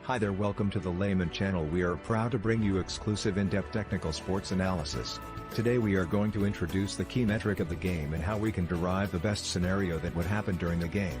Hi there, welcome to the Layman channel. We are proud to bring you exclusive in-depth technical sports analysis. Today we are going to introduce the key metric of the game and how we can derive the best scenario that would happen during the game.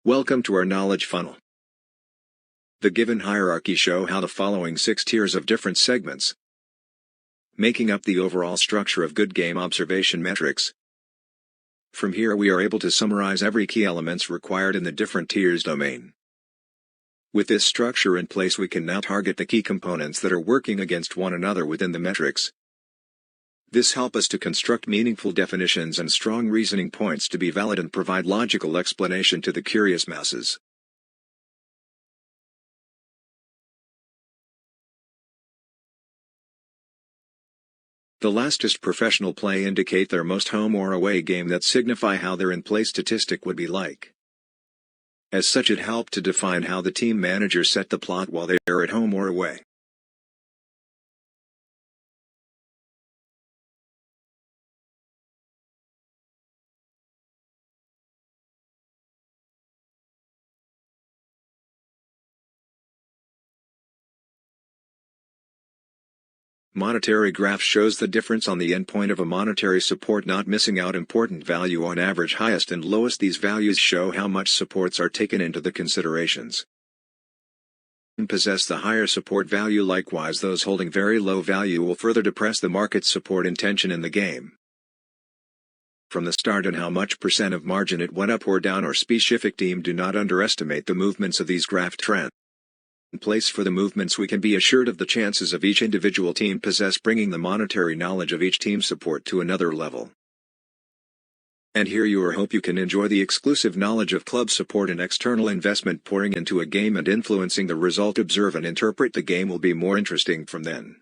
Welcome to our knowledge funnel. The given hierarchy show how the following 6 tiers of different segments, making up the overall structure of good game observation metrics. From here we are able to summarize every key elements required in the different tiers domain. With this structure in place we can now target the key components that are working against one another within the metrics. This helps us to construct meaningful definitions and strong reasoning points to be valid and provide logical explanation to the curious masses. The lastest professional play indicate their most home or away game that signify how their in-play statistic would be like. As such it helped to define how the team manager set the plot while they are at home or away. Monetary graph shows the difference on the endpoint of a monetary support, not missing out important value on average highest and lowest. These values show how much supports are taken into the considerations. Possess the higher support value, likewise those holding very low value will further depress the market's support intention in the game. From the start and how much percent of margin it went up or down or specific team, do not underestimate the movements of these graph trends. In place for the movements we can be assured of the chances of each individual team possess, bringing the monetary knowledge of each team's support to another level. And here you are, hope you can enjoy the exclusive knowledge of club support and external investment pouring into a game and influencing the result. Observe and interpret the game will be more interesting from then.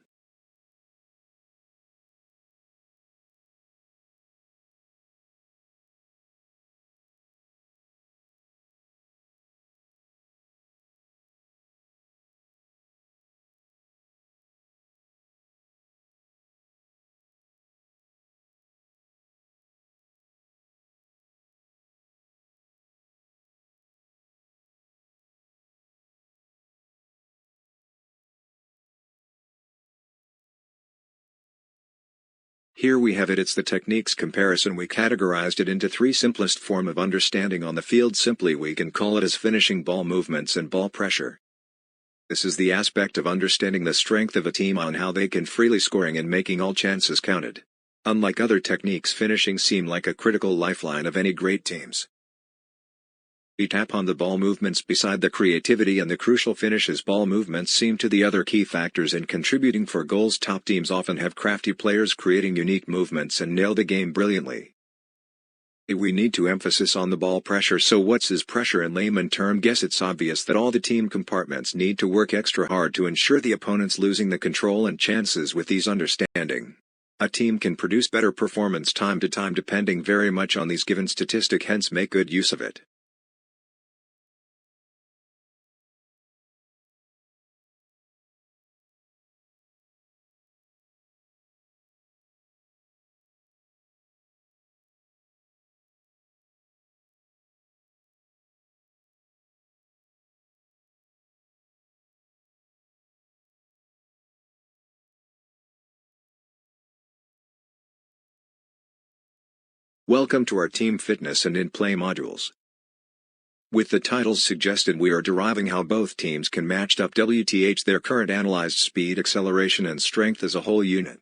Here we have it. It's the techniques comparison. We categorized it into 3 simplest form of understanding on the field. Simply we can call it as finishing ball movements and ball pressure. This is the aspect of understanding the strength of a team on how they can freely scoring and making all chances counted. Unlike other techniques, finishing seem like a critical lifeline of any great teams. We tap on the ball movements beside the creativity and the crucial finishes. Ball movements seem to the other key factors in contributing for goals. Top teams often have crafty players creating unique movements and nail the game brilliantly. We need to emphasis on the ball pressure. So what's is pressure in layman term? Guess it's obvious that all the team compartments need to work extra hard to ensure the opponent's losing the control and chances. With these understanding, a team can produce better performance time to time depending very much on these given statistic, hence make good use of it. Welcome to our team fitness and in-play modules. With the titles suggested, we are deriving how both teams can match up WTH their current analyzed speed, acceleration and strength as a whole unit.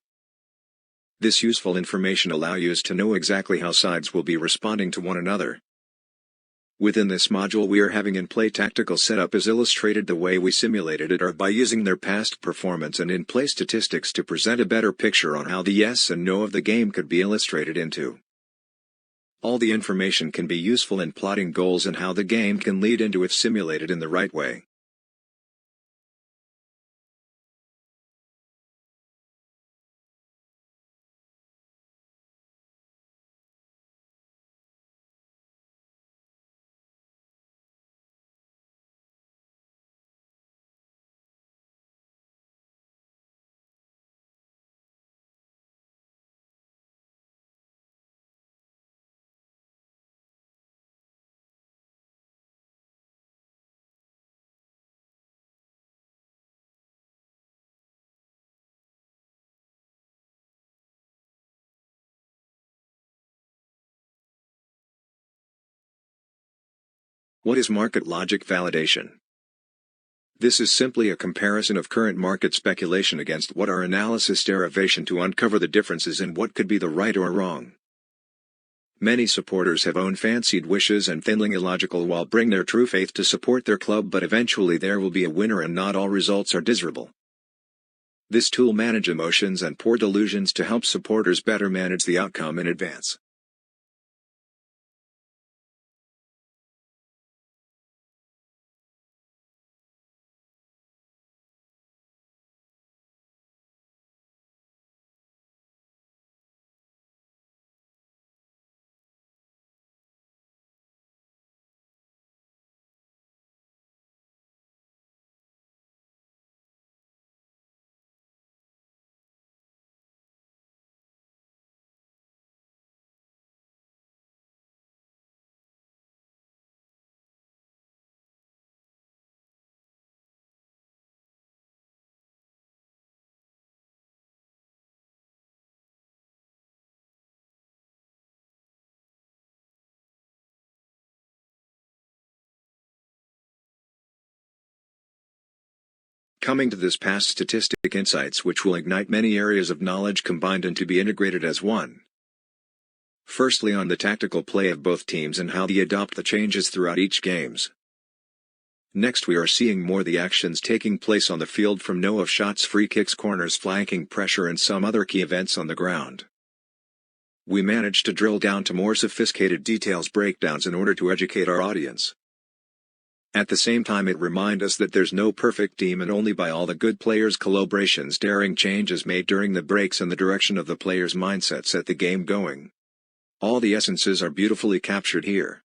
This useful information allows you to know exactly how sides will be responding to one another. Within this module we are having in-play tactical setup is illustrated the way we simulated it or by using their past performance and in-play statistics to present a better picture on how the yes and no of the game could be illustrated into. All the information can be useful in plotting goals and how the game can lead into if simulated in the right way. What is market logic validation? This is simply a comparison of current market speculation against what our analysis derivation to uncover the differences in what could be the right or wrong. Many supporters have own fancied wishes and feeling illogical while bring their true faith to support their club, but eventually there will be a winner and not all results are desirable. This tool manage emotions and poor delusions to help supporters better manage the outcome in advance. Coming to this past statistic insights which will ignite many areas of knowledge combined and to be integrated as one. Firstly, on the tactical play of both teams and how they adopt the changes throughout each games. Next we are seeing more the actions taking place on the field from no of shots, free kicks, corners, flanking pressure and some other key events on the ground. We managed to drill down to more sophisticated details breakdowns in order to educate our audience. At the same time it reminds us that there's no perfect team and only by all the good players' collaborations daring changes made during the breaks and the direction of the players' mindset set the game going. All the essences are beautifully captured here.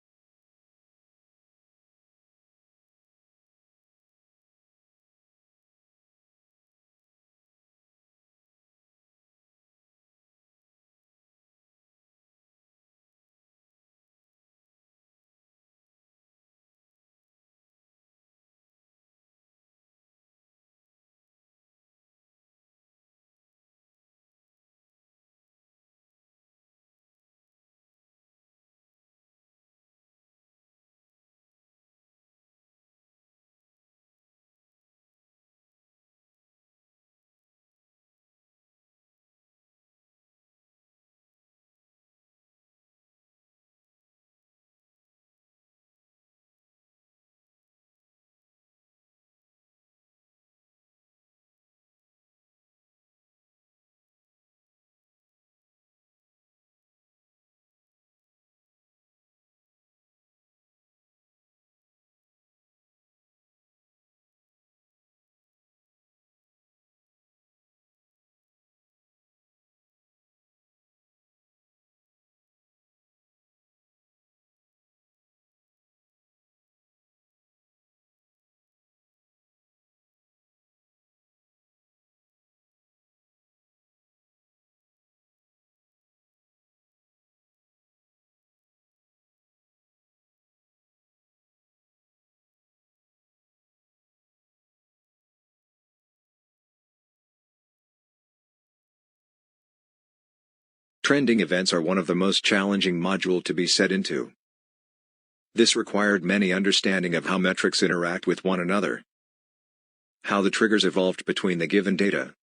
Trending events are one of the most challenging module to be set into. This required many understanding of how metrics interact with one another, how the triggers evolved between the given data.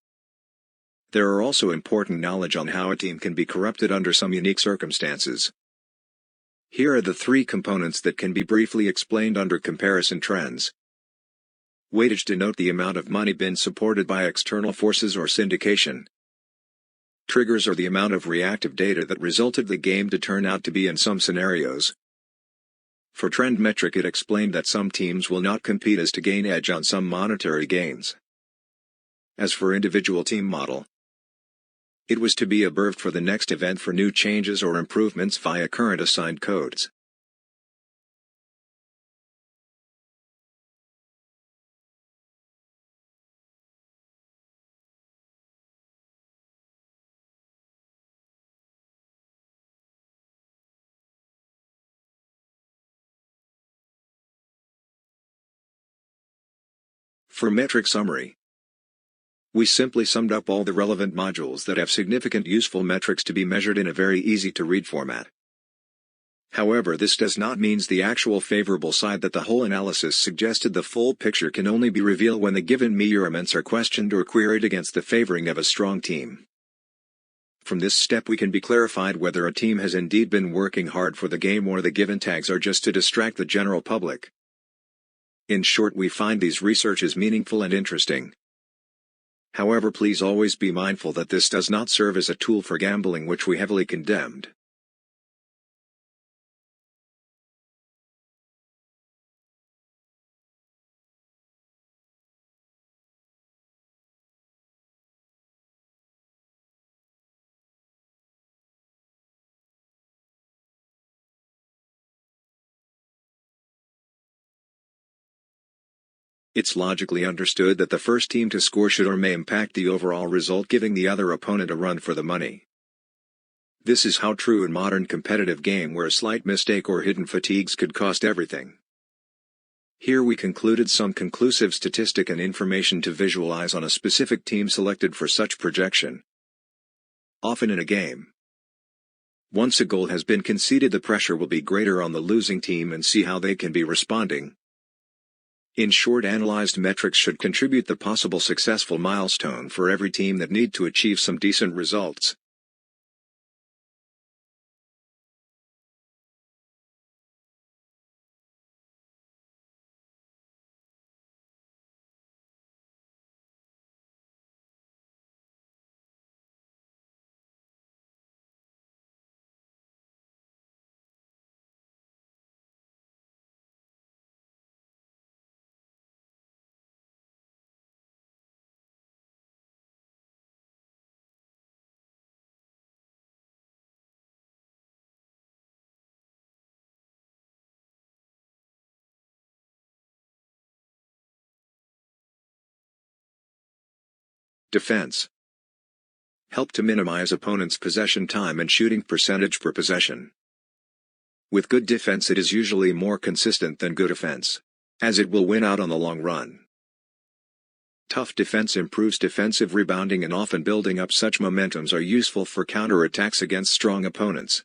There are also important knowledge on how a team can be corrupted under some unique circumstances. Here are the three components that can be briefly explained under comparison trends. Weightage denote the amount of money been supported by external forces or syndication. Triggers are the amount of reactive data that resulted the game to turn out to be in some scenarios. For trend metric, it explained that some teams will not compete as to gain edge on some monetary gains. As for individual team model, it was to be observed for the next event for new changes or improvements via current assigned codes. For metric summary, we simply summed up all the relevant modules that have significant useful metrics to be measured in a very easy-to-read format. However, this does not mean the actual favorable side that the whole analysis suggested. The full picture can only be revealed when the given measurements are questioned or queried against the favoring of a strong team. From this step we can be clarified whether a team has indeed been working hard for the game or the given tags are just to distract the general public. In short, we find these researches meaningful and interesting. However, please always be mindful that this does not serve as a tool for gambling, which we heavily condemned. It's logically understood that the first team to score should or may impact the overall result, giving the other opponent a run for the money. This is how true in modern competitive game, where a slight mistake or hidden fatigues could cost everything. Here we concluded some conclusive statistic and information to visualize on a specific team selected for such projection. Often in a game, once a goal has been conceded, the pressure will be greater on the losing team and see how they can be responding. In short, analyzed metrics should contribute the possible successful milestone for every team that need to achieve some decent results. Defense. Help to minimize opponent's possession time and shooting percentage per possession. With good defense, it is usually more consistent than good offense, as it will win out on the long run. Tough defense improves defensive rebounding, and often building up such momentums are useful for counterattacks against strong opponents.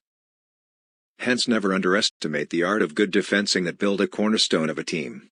Hence, never underestimate the art of good defensing that build a cornerstone of a team.